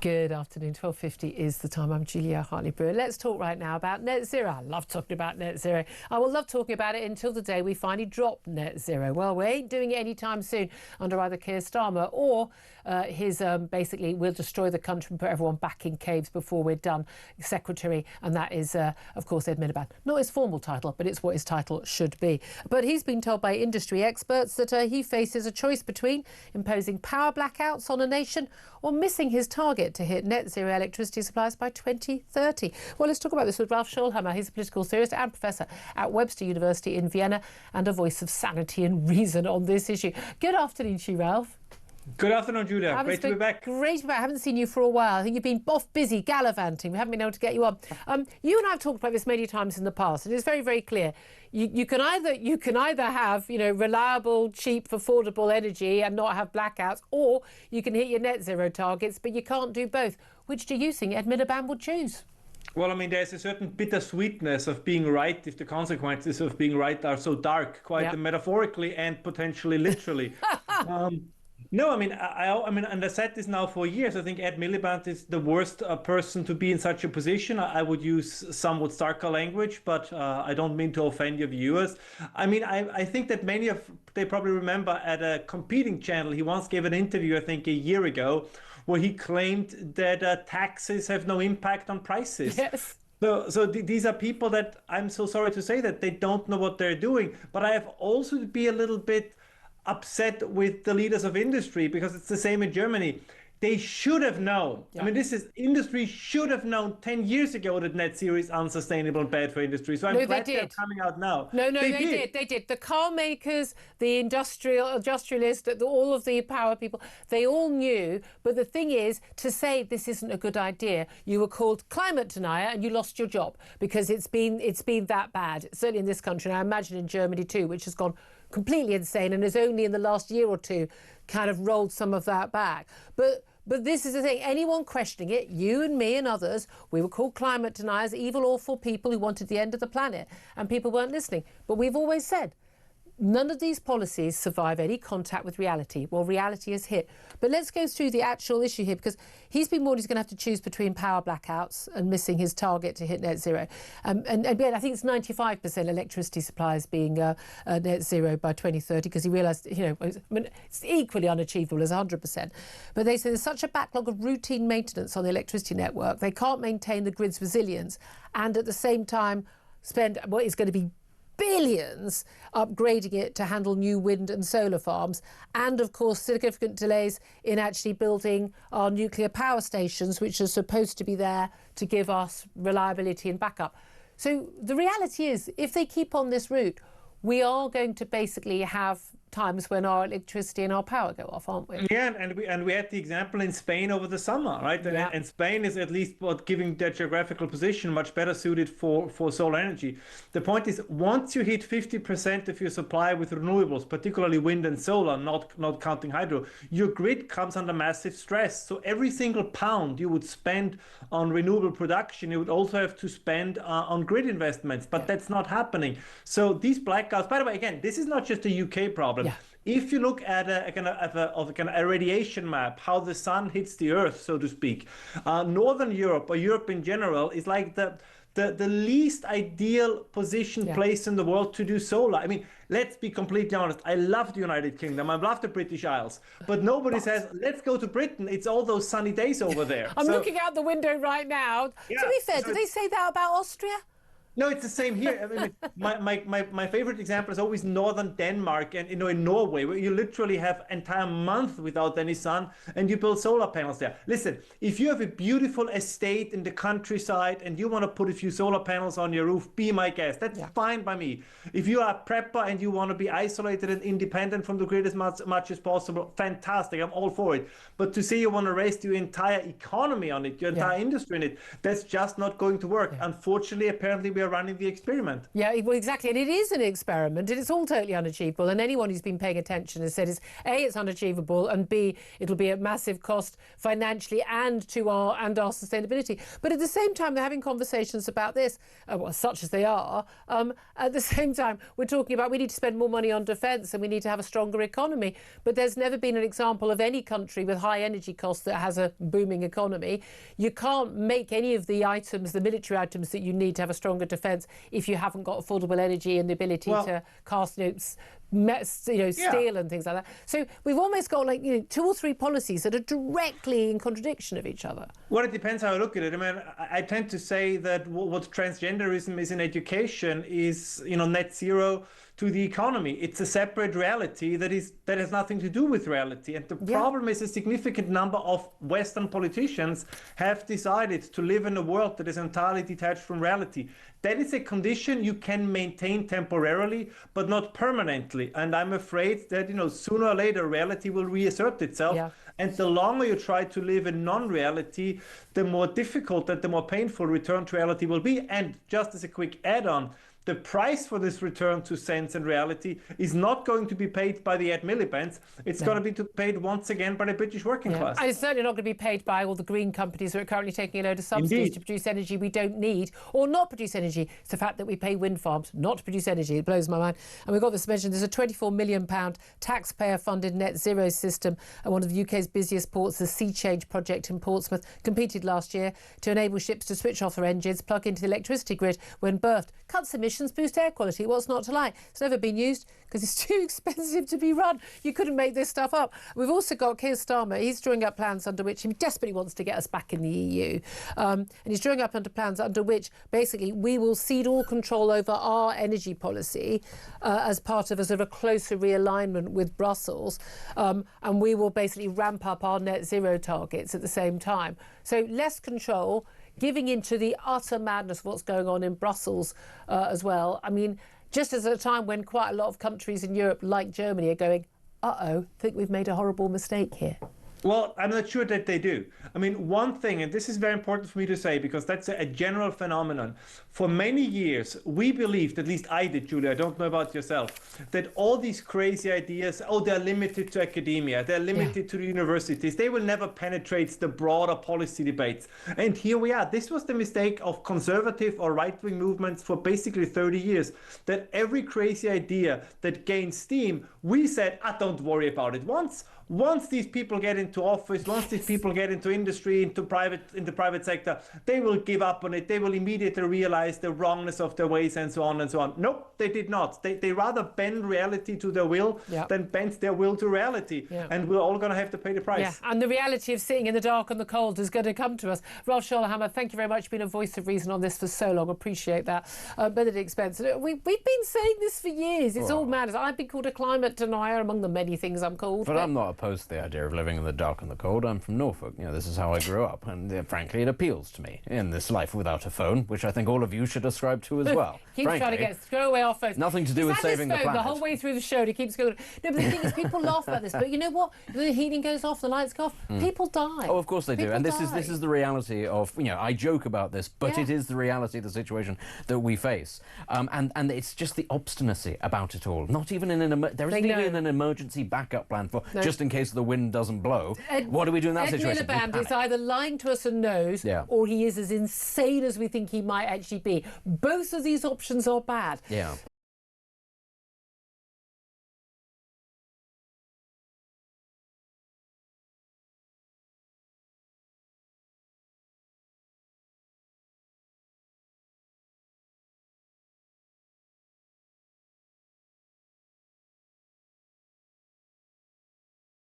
Good afternoon. 12:50 is the time. I'm Julia Hartley-Brewer. Let's talk right now about net zero. I love talking about net zero. I will love talking about it until the day we finally drop net zero. Well, we ain't doing it anytime soon under either Keir Starmer or his basically we'll destroy the country and put everyone back in caves before we're done secretary. And that is, of course, Ed Miliband. Not his formal title, but it's what his title should be. But he's been told by industry experts that he faces a choice between imposing power blackouts on a nation or missing his target to hit net zero electricity supplies by 2030. Well, let's talk about this with Ralph Schoellhammer. He's a political theorist and professor at Webster University in Vienna and a voice of sanity and reason on this issue. Good afternoon to you, Ralph. Good afternoon, Julia. Great to be back. Great to be back. I haven't seen you for a while. I think you've been off busy gallivanting. We haven't been able to get you on. You and I have talked about this many times in the past, and it's very, very clear. You can either have reliable, cheap, affordable energy and not have blackouts, or you can hit your net zero targets, but you can't do both. Which do you think Ed Miliband would choose? Well, I mean, there's a certain bittersweetness of being right if the consequences of being right are so dark, quite metaphorically and potentially literally. No, I mean, and I said this now for years. I think Ed Miliband is the worst person to be in such a position. I would use somewhat starker language, but I don't mean to offend your viewers. I mean, I think that they probably remember at a competing channel, he once gave an interview, I think a year ago, where he claimed that taxes have no impact on prices. Yes. So these are people that, I'm so sorry to say that, they don't know what they're doing. But I have also to be a little bit upset with the leaders of industry, because it's the same in Germany. They should have known. Yeah. I mean, industry should have known 10 years ago that net zero is unsustainable and bad for industry. So I'm glad they're coming out now. No, they did. The car makers, the industrialists, all of the power people, they all knew. But the thing is, to say this isn't a good idea, you were called climate denier and you lost your job, because it's been that bad, certainly in this country, and I imagine in Germany too, which has gone completely insane and has only in the last year or two kind of rolled some of that back. But this is the thing, anyone questioning it, you and me and others, we were called climate deniers, evil, awful people who wanted the end of the planet, and people weren't listening. But we've always said, none of these policies survive any contact with reality. Well, reality is hit. But let's go through the actual issue here, because he's been warned he's going to have to choose between power blackouts and missing his target to hit net zero. And again, I think it's 95% electricity supplies being net zero by 2030, because he realised, it's equally unachievable as 100%. But they say there's such a backlog of routine maintenance on the electricity network, they can't maintain the grid's resilience and at the same time spend what is going to be billions upgrading it to handle new wind and solar farms, and of course significant delays in actually building our nuclear power stations, which are supposed to be there to give us reliability and backup. So the reality is, if they keep on this route, we are going to basically have times when our electricity and our power go off, aren't we? Yeah, and we had the example in Spain over the summer, right? Yeah. And Spain is at least giving their geographical position much better suited for solar energy. The point is, once you hit 50% of your supply with renewables, particularly wind and solar, not counting hydro, your grid comes under massive stress. So every single pound you would spend on renewable production, you would also have to spend on grid investments, but that's not happening. So these blackouts, by the way, again, this is not just a UK problem. Yeah. If you look at a radiation map, how the sun hits the earth, so to speak, Northern Europe or Europe in general is like the least ideal place in the world to do solar. I mean, let's be completely honest. I love the United Kingdom. I love the British Isles. But nobody says, let's go to Britain. It's all those sunny days over there. I'm looking out the window right now. Yeah, to be fair, do they say that about Austria? No, it's the same here. I mean, my favorite example is always northern Denmark and in Norway, where you literally have entire month without any sun and you build solar panels there. Listen, if you have a beautiful estate in the countryside and you want to put a few solar panels on your roof, be my guest. That's fine by me. If you are a prepper and you want to be isolated and independent from the grid as much as possible, fantastic. I'm all for it. But to say you want to rest your entire economy on it, your entire industry in it, that's just not going to work. Unfortunately, apparently we we are running the experiment. Yeah, well, exactly. And it is an experiment, and it's all totally unachievable. And anyone who's been paying attention has said, A, it's unachievable, and B, it'll be at massive cost financially and to our sustainability. But at the same time, they're having conversations about this, well, such as they are. At the same time, we're talking about we need to spend more money on defence and we need to have a stronger economy. But there's never been an example of any country with high energy costs that has a booming economy. You can't make any of the items, the military items that you need to have a stronger defence if you haven't got affordable energy and the ability to cast, steel and things like that. So we've almost got two or three policies that are directly in contradiction of each other. Well, it depends how I look at it. I mean, I tend to say that what transgenderism is in education is, net zero to the economy. It's a separate reality that has nothing to do with reality. And the problem is a significant number of Western politicians have decided to live in a world that is entirely detached from reality. That is a condition you can maintain temporarily, but not permanently. And I'm afraid that, sooner or later, reality will reassert itself. Yeah. And the longer you try to live in non-reality, the more difficult and the more painful return to reality will be. And just as a quick add-on, the price for this return to sense and reality is not going to be paid by the Milibands. It's going to be paid once again by the British working class. And it's certainly not going to be paid by all the green companies who are currently taking a load of subsidies to produce energy we don't need or not produce energy. It's the fact that we pay wind farms not to produce energy. It blows my mind. And we've got this mentioned. There's a £24 million taxpayer-funded net zero system at one of the UK's busiest ports, the Sea Change project in Portsmouth, completed last year to enable ships to switch off their engines, plug into the electricity grid when berthed, cuts emissions, boost air quality. What's not to like? It's never been used because it's too expensive to be run. You couldn't make this stuff up. We've also got Keir Starmer. He's drawing up plans under which he desperately wants to get us back in the EU. And he's drawing up plans under which basically we will cede all control over our energy policy as part of a sort of a closer realignment with Brussels. And we will basically ramp up our net zero targets at the same time. So less control, giving into the utter madness of what's going on in Brussels as well. I mean, just as at a time when quite a lot of countries in Europe, like Germany, are going, uh-oh, think we've made a horrible mistake here. Well, I'm not sure that they do. I mean, one thing, and this is very important for me to say, because that's a general phenomenon. For many years, we believed, at least I did, Julia, I don't know about yourself, that all these crazy ideas, they're limited to academia, they're limited to the universities, they will never penetrate the broader policy debates. And here we are. This was the mistake of conservative or right-wing movements for basically 30 years, that every crazy idea that gained steam, we said, don't worry about it. Once these people get into office, once these people get into industry, into private sector, they will give up on it. They will immediately realize the wrongness of their ways and so on and so on. Nope, they did not. They rather bend reality to their will than bend their will to reality. Yeah. And we're all going to have to pay the price. Yeah, and the reality of sitting in the dark and the cold is going to come to us. Ralph Schoellhammer, thank you very much. You've been a voice of reason on this for so long. Appreciate that. Benedict Spencer, we've been saying this for years. It's all madness. I've been called a climate denier, among the many things I'm called. But I'm not opposed to the idea of living in the dark and the cold. I'm from Norfolk. This is how I grew up, and frankly, it appeals to me in this life without a phone, which I think all of you should ascribe to as well. Keeps trying to throw away our phones. Nothing to do with saving the planet. The whole way through the show, he keeps going. No, but the thing is, people laugh about this. But you know what? The heating goes off, the lights go off. People die. Oh, of course they do. And this is the reality of. I joke about this, but it is the reality of the situation that we face. And it's just the obstinacy about it all. Not even there isn't even an emergency backup plan for just in case the wind doesn't blow. What do we do in that situation? Miliband is either lying to us and knows, or he is as insane as we think he might actually be. Both of these options are bad. Yeah.